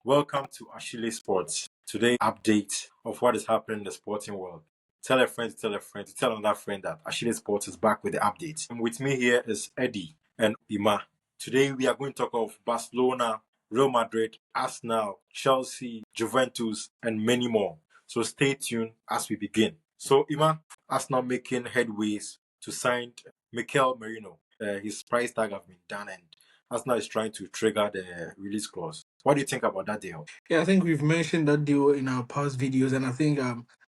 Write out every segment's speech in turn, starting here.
Welcome to ASHILISPORTS. Today, update of what is happening in the sporting world. Tell a friend to tell a friend to tell another friend that ASHILISPORTS is back with the update. And with me here is Eddie and Ima. Today, we are going to talk of Barcelona, Real Madrid, Arsenal, Chelsea, Juventus, and many more. So stay tuned as we begin. So, Ima, Arsenal making headways to sign Mikel Merino. His price tag has been done and Arsenal is trying to trigger the release clause. What do you think about that deal? Yeah, I think we've mentioned that deal in our past videos, and I think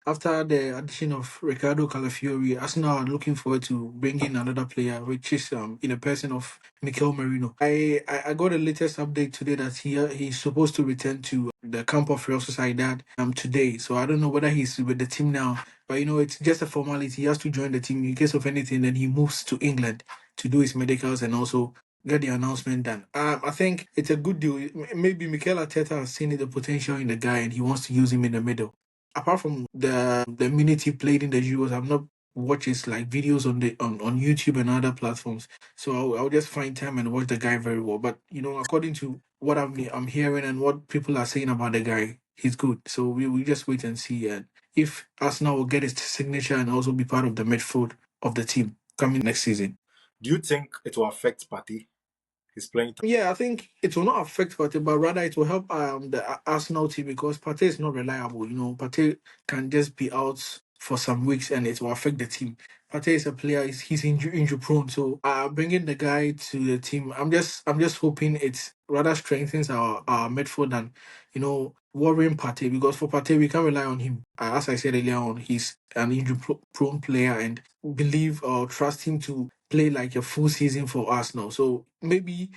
after the addition of Ricardo Calafiori, Arsenal are looking forward to bringing in another player, which is in a person of Mikel Merino. I got the latest update today that he's supposed to return to the camp of Real Sociedad today. So I don't know whether he's with the team now, but it's just a formality. He has to join the team in case of anything. Then he moves to England to do his medicals and also get the announcement done. I think it's a good deal. Maybe Mikel Arteta has seen the potential in the guy and he wants to use him in the middle. Apart from the minute he played in the Euros, I've not watched his like videos on YouTube and other platforms. So I'll just find time and watch the guy very well. But according to what I'm hearing and what people are saying about the guy, he's good. So we just wait and see. And if Arsenal will get his signature and also be part of the midfield of the team coming next season. Do you think it will affect Partey? His playing time? Yeah, I think it will not affect Partey, but rather it will help the Arsenal team because Partey is not reliable. Partey can just be out for some weeks and it will affect the team. Partey is a player; he's injury prone. So bringing the guy to the team, I'm just hoping it rather strengthens our midfield than worrying Partey because for Partey we can't rely on him. As I said earlier on, he's an injury prone player and believe or trust him to play like a full season for Arsenal. So maybe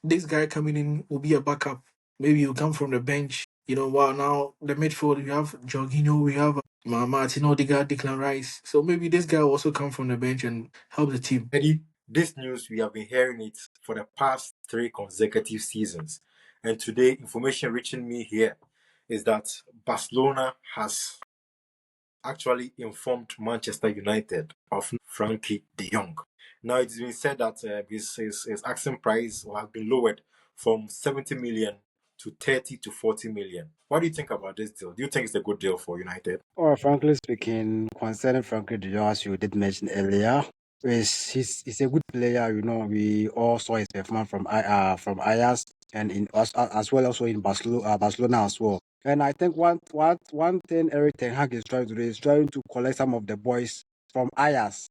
this guy coming in will be a backup. Maybe he'll come from the bench. While now the midfield, we have Jorginho, we have Martin Odegaard, Declan Rice. So maybe this guy will also come from the bench and help the team. Eddie, this news, we have been hearing it for the past 3 consecutive seasons. And today, information reaching me here is that Barcelona has actually informed Manchester United of Frankie De Jong. Now, it's been said that his asking price will have been lowered from 70 million to 30 to 40 million. What do you think about this deal? Do you think it's a good deal for United? Or frankly speaking, concerning Frankie De Jong, as you did mention earlier, he's a good player. We all saw his performance from Ajax and in as well also in Barcelona as well. And I think one thing Eric Ten Hag is trying to do is trying to collect some of the boys from Ajax.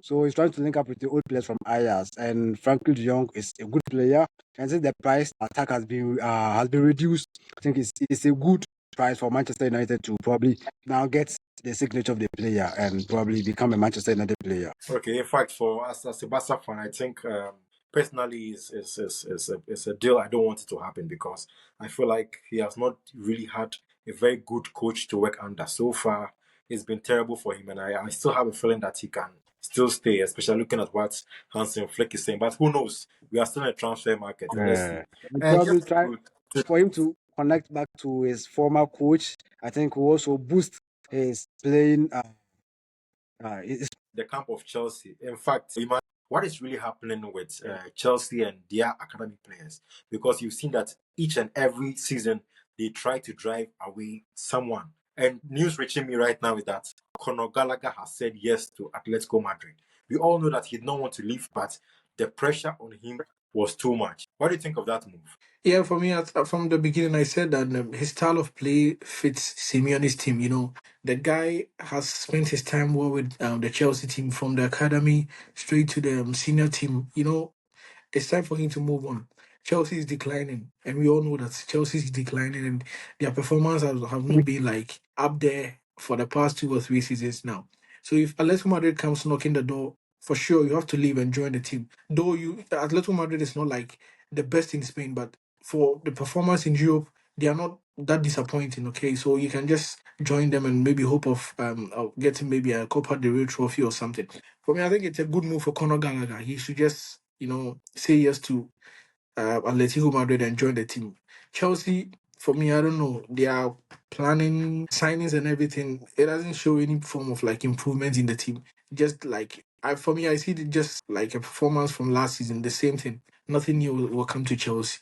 So he's trying to link up with the old players from Ajax. And Frankie De Jong is a good player. And since the price attack has been reduced, I think it's a good price for Manchester United to probably now get the signature of the player and probably become a Manchester United player. Okay, in fact, for us as a Barca fan, I think personally is a deal I don't want it to happen because I feel like he has not really had a very good coach to work under. So far, it's been terrible for him, and I still have a feeling that he can still stay, especially looking at what Hansen Flick is saying. But who knows? We are still in a transfer market. Let's see. And Probably just try for him to connect back to his former coach. I think will also boost his playing. The camp of Chelsea. In fact, what is really happening with Chelsea and their academy players? Because you've seen that each and every season they try to drive away someone. And news reaching me right now is that Conor Gallagher has said yes to Atletico Madrid. We all know that he did not want to leave, but the pressure on him was too much. What do you think of that move? Yeah, for me, from the beginning, I said that his style of play fits Simeone's team. The guy has spent his time well with the Chelsea team from the academy straight to the senior team. It's time for him to move on. Chelsea is declining, and we all know that Chelsea is declining, and their performance have not been like up there for the past 2 or 3 seasons now. So if Atletico Madrid comes knocking the door, for sure you have to leave and join the team. Though Atletico Madrid is not like the best in Spain, but for the performance in Europe, they are not that disappointing. Okay, so you can just join them and maybe hope of getting maybe a Copa del Rey trophy or something. For me, I think it's a good move for Conor Gallagher. He should just say yes to Atletico Madrid and join the team. Chelsea, for me, I don't know. They are planning signings and everything. It doesn't show any form of like improvement in the team. Just like for me, I see it just like a performance from last season, the same thing. nothing new will come to Chelsea.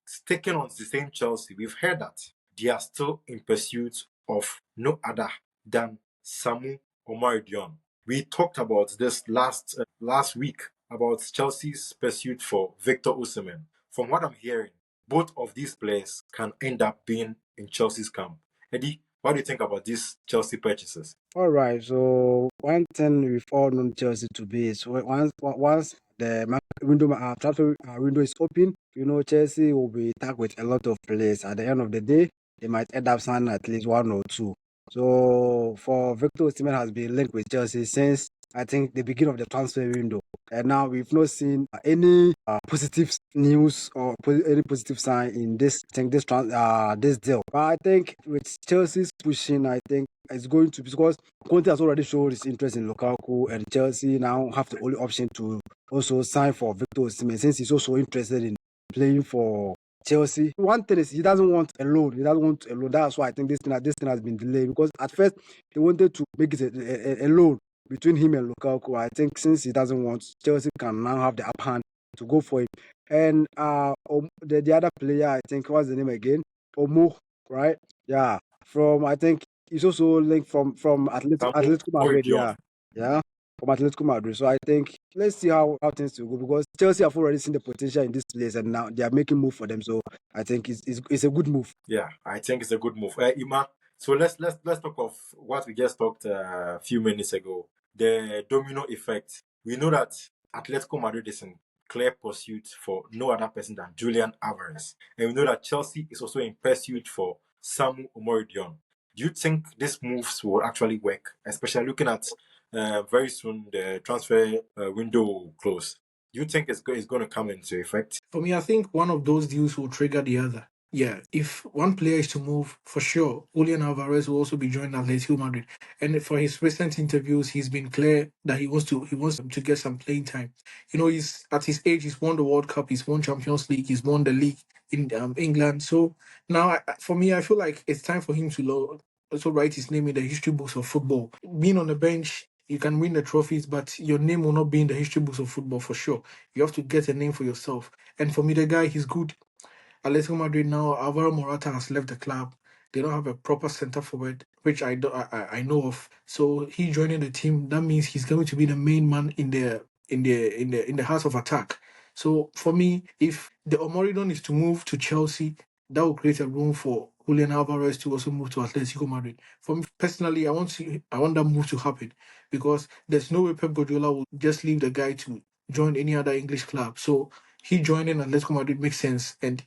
Sticking on the same Chelsea, we've heard that they are still in pursuit of no other than Samu Omaridion. We talked about this last week about Chelsea's pursuit for Victor Osimhen. From what I'm hearing, both of these players can end up being in Chelsea's camp. Eddie, what do you think about these Chelsea purchases? All right. So one thing we've all known Chelsea to be is once the transfer window is open, Chelsea will be tagged with a lot of players. At the end of the day, they might end up signing at least one or two. So for Victor Osimhen has been linked with Chelsea since I think the beginning of the transfer window, and now we've not seen any positive news or any positive sign in this deal. But I think with Chelsea's pushing, I think it's going to, because Conte has already showed his interest in Lukaku, and Chelsea now have the only option to also sign for Victor Osimhen since he's also interested in playing for Chelsea. One thing is he doesn't want a loan. He doesn't want a loan. That's why I think this thing has been delayed, because at first he wanted to make it a loan between him and Lukaku. I think since he doesn't want, Chelsea can now have the upper hand to go for him. And the other player, I think, what's the name again? Omo, right? Yeah. From, I think he's also linked from Samu Atletico Madrid. Omaridion. Yeah, from Atletico Madrid. So I think let's see how things will go, because Chelsea have already seen the potential in this place, and now they are making move for them. So I think it's a good move. Yeah, I think it's a good move. Ima, so let's talk of what we just talked a few minutes ago. The domino effect. We know that Atletico Madrid is in clear pursuit for no other person than Julian Alvarez, and we know that Chelsea is also in pursuit for Samu Omoridion. Do you think these moves will actually work, especially looking at very soon the transfer window will close? Do you think it's going to come into effect? For me, I think one of those deals will trigger the other. Yeah, if one player is to move, for sure, Julian Alvarez will also be joining Atletico Madrid. And for his recent interviews, he's been clear that he wants to get some playing time. He's at his age, he's won the World Cup, he's won Champions League, he's won the league in England. So now, for me, I feel like it's time for him to also write his name in the history books of football. Being on the bench, you can win the trophies, but your name will not be in the history books of football for sure. You have to get a name for yourself. And for me, the guy, he's good. Atletico Madrid now, Alvaro Morata has left the club. They don't have a proper centre forward, which I know of. So he joining the team, that means he's going to be the main man in the house of attack. So for me, if the Omoridon is to move to Chelsea, that will create a room for Julian Alvarez to also move to Atletico Madrid. For me personally, I want that move to happen, because there's no way Pep Guardiola will just leave the guy to join any other English club. So he joining Atletico Madrid makes sense, and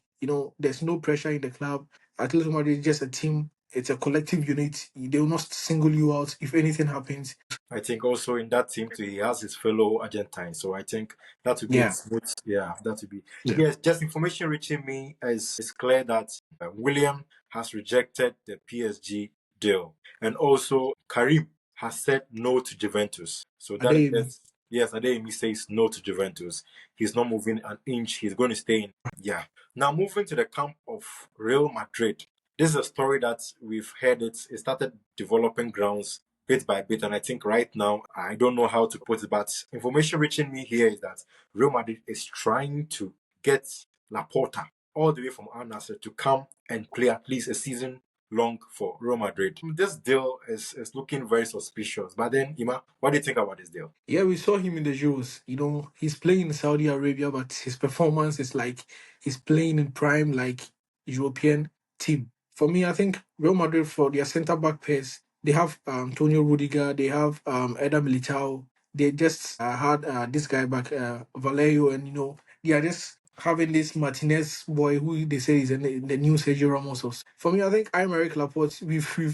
there's no pressure in the club. Atletico Madrid is just a team. It's a collective unit. They will not single you out if anything happens. I think also in that team too, he has his fellow Argentine. So I think that would be a Yeah, smooth. Yeah, that would be. yeah. Yes, just information reaching me is clear that William has rejected the PSG deal, and also Karim has said no to Juventus. So that Adeyemi. is yes, Adeyemi says no to Juventus. He's not moving an inch. He's going to stay in. Yeah. Now moving to the camp of Real Madrid. This is a story that we've heard. It started developing grounds bit by bit. And I think right now, I don't know how to put it, but information reaching me here is that Real Madrid is trying to get Laporta all the way from Al Nassr to come and play at least a season long for Real Madrid. This deal is looking very suspicious. But then, Ima, what do you think about this deal? Yeah, we saw him in the Euros. He's playing in Saudi Arabia, but his performance is like he's playing in prime, like European team. For me, I think Real Madrid, for their centre back pairs, they have Antonio Rudiger, they have Eder Militao. They just had this guy back, Vallejo, and they are just having this Martinez boy who they say is the new Sergio Ramos. For me, I think Aymeric Laporte,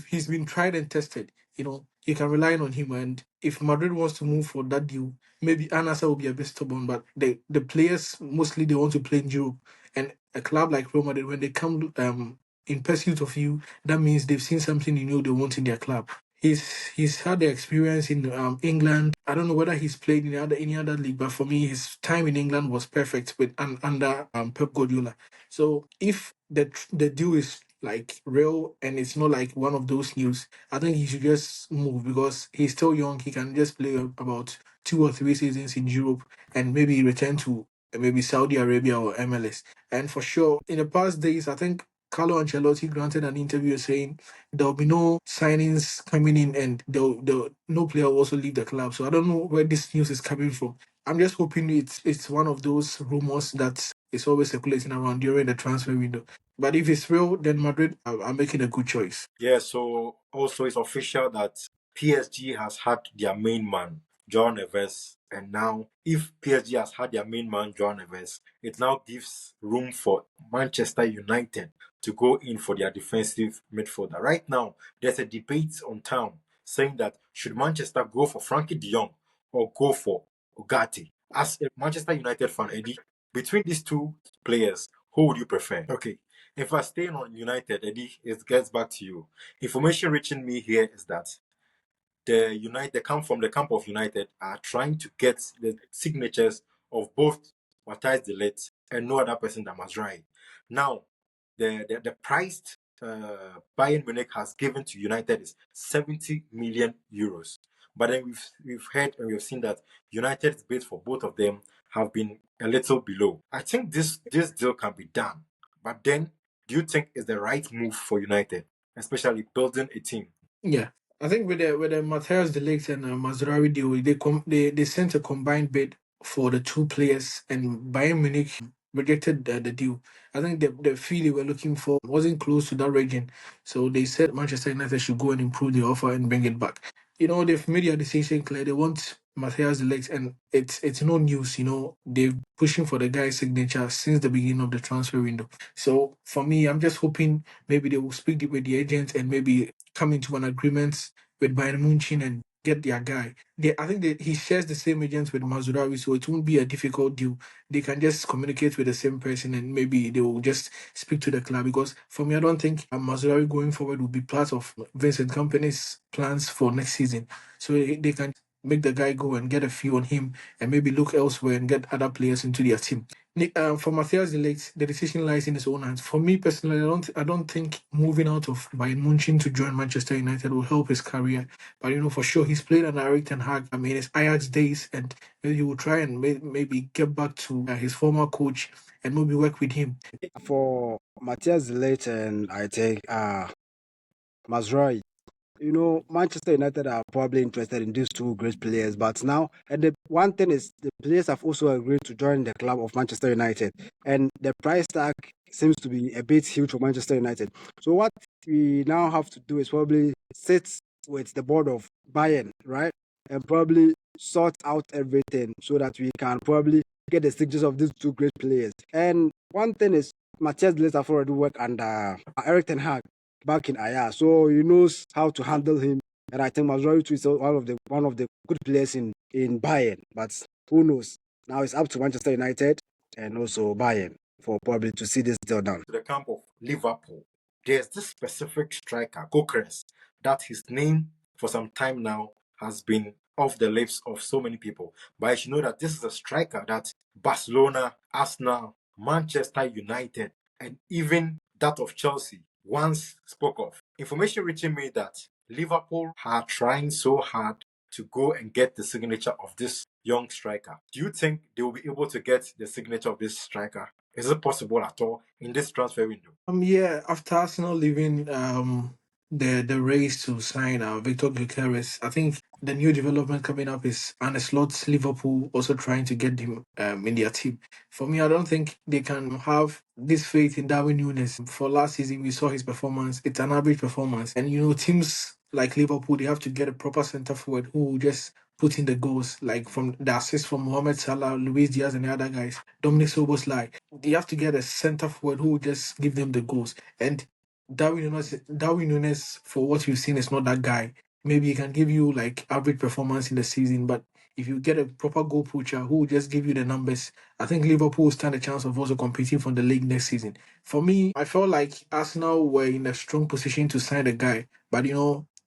he's been tried and tested. You can rely on him. And if Madrid wants to move for that deal, maybe Anasa will be a bit stubborn. But the players mostly they want to play in Europe, and a club like Real Madrid, when they come in pursuit of you, that means they've seen something they want in their club. He's had the experience in England. I don't know whether he's played in any other league, but for me, his time in England was perfect with under Pep Guardiola. So if the deal is like real and it's not like one of those news, I think he should just move, because he's still young. He can just play about 2 or 3 seasons in Europe and maybe return to maybe Saudi Arabia or MLS. And for sure, in the past days, I think Carlo Ancelotti granted an interview saying there'll be no signings coming in and no player will also leave the club. So I don't know where this news is coming from. I'm just hoping it's one of those rumors that is always circulating around during the transfer window. But if it's real, then Madrid are making a good choice. Yeah, so also it's official that PSG has had their main man, João Neves, and now if PSG has had their main man, João Neves, it now gives room for Manchester United to go in for their defensive midfielder. Right now, there's a debate on town saying that should Manchester go for Frankie De Jong or go for Ugarte? As a Manchester United fan, Eddie, between these two players, who would you prefer? Okay. If I stay on United, Eddie, it gets back to you. Information reaching me here is that they come from the camp of United are trying to get the signatures of both Matthijs de Ligt and no other person than Mazraoui. Now, the price Bayern Munich has given to United is 70 million euros. But then we've heard and we've seen that United's bid for both of them have been a little below. I think this deal can be done, but then do you think it's the right move for United, especially building a team? Yeah. I think with the Matthias de Ligt and Mazraoui deal, they sent a combined bid for the two players, and Bayern Munich rejected the deal. I think the fee they were looking for wasn't close to that region, so they said Manchester United should go and improve the offer and bring it back. They've made their decision clear. They want Matthias de Ligt, and it's no news. They're pushing for the guy's signature since the beginning of the transfer window. So for me, I'm just hoping maybe they will speak with the agent and maybe come into an agreement with Bayern Munich and get their guy. I think that he shares the same agents with Mazraoui, so it won't be a difficult deal. They can just communicate with the same person and maybe they will just speak to the club. Because for me, I don't think Mazraoui going forward will be part of Vincent Company's plans for next season. So they can make the guy go and get a fee on him and maybe look elsewhere and get other players into their team. For Matthias de Ligt, the decision lies in his own hands. For me personally, I don't think moving out of Bayern Munich to join Manchester United will help his career. But for sure, he's played under Erik ten Hag. I mean, his Ajax days, and maybe he will try and maybe get back to his former coach and maybe work with him. For Matthias de Ligt and I think Mazraoui, Manchester United are probably interested in these two great players, but now, and the one thing is, the players have also agreed to join the club of Manchester United, and the price tag seems to be a bit huge for Manchester United. So what we now have to do is probably sit with the board of Bayern, right, and probably sort out everything so that we can probably get the signatures of these two great players. And one thing is, Matthias de Ligt have already worked under Erik ten Hag back in Ajax, so he knows how to handle him. And I think Mazraoui too is one of the good players in Bayern. But who knows? Now it's up to Manchester United and also Bayern for probably to see this deal done. To the camp of Liverpool, there's this specific striker, Gyokeres, that his name for some time now has been off the lips of so many people. But I should know that this is a striker that Barcelona, Arsenal, Manchester United, and even that of Chelsea once spoke of. Information reaching me that Liverpool are trying so hard to go and get the signature of this young striker. Do you think they will be able to get the signature of this striker? Is it possible at all in this transfer window? Yeah, after Arsenal leaving the race to sign Viktor Gyokeres, I think the new development coming up is Arne Slot's Liverpool also trying to get him in their team. For me, I don't think they can have this faith in Darwin Núñez. For last season, we saw his performance. It's an average performance. And teams like Liverpool, they have to get a proper centre forward who will just put in the goals, like from the assists from Mohamed Salah, Luis Diaz, and the other guys, Dominic Soboslai. They have to get a centre forward who will just give them the goals. And Darwin Núñez, for what you've seen, is not that guy. Maybe he can give you like average performance in the season, but if you get a proper goal poacher who will just give you the numbers, I think Liverpool will stand a chance of also competing for the league next season. For me, I felt like Arsenal were in a strong position to sign the guy, but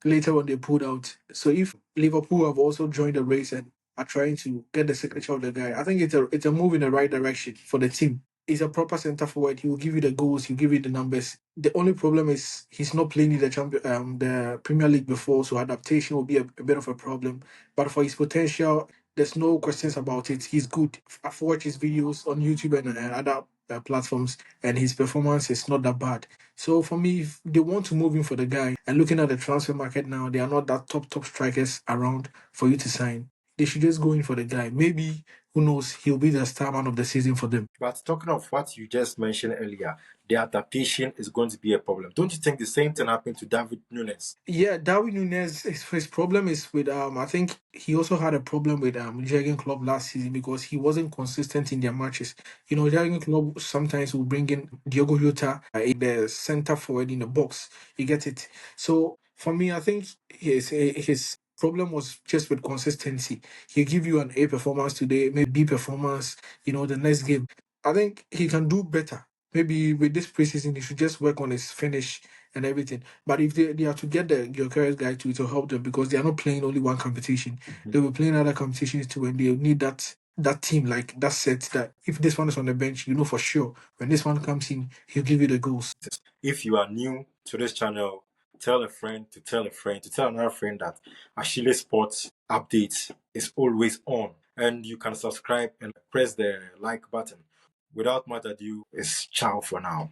later on they pulled out. So if Liverpool have also joined the race and are trying to get the signature of the guy, I think it's a move in the right direction for the team. He's a proper centre forward. He will give you the goals. He'll give you the numbers. The only problem is he's not playing in the Premier League before, so adaptation will be a bit of a problem. But for his potential, There's no questions about it. He's good. I've watched his videos on YouTube and other platforms, and his performance is not that bad. So for me, if they want to move in for the guy, and looking at the transfer market now, they are not that top strikers around for you to sign. They should just go in for the guy. Maybe, who knows, he'll be the star man of the season for them. But talking of what you just mentioned earlier, the adaptation is going to be a problem. Don't you think the same thing happened to David Nunes? Yeah, Darwin Nunez, his problem is with I think he also had a problem with Jurgen Klopp last season because he wasn't consistent in their matches. You know, Jurgen Klopp sometimes will bring in Diogo Jota in the center forward in the box. You get it. So for me, I think his problem was just with consistency. He'll give you an A performance today, maybe B performance, the next game. I think he can do better. Maybe with this preseason, he should just work on his finish and everything. But if they are to get the Gyokeres guy to help them because they are not playing only one competition, they will play in other competitions too, and they need that team, like that set, that if this one is on the bench, you know for sure when this one comes in, he'll give you the goals. If you are new to this channel, tell a friend to tell a friend to tell another friend that Achilles Sports updates is always on, and you can subscribe and press the like button. Without much ado, it's ciao for now.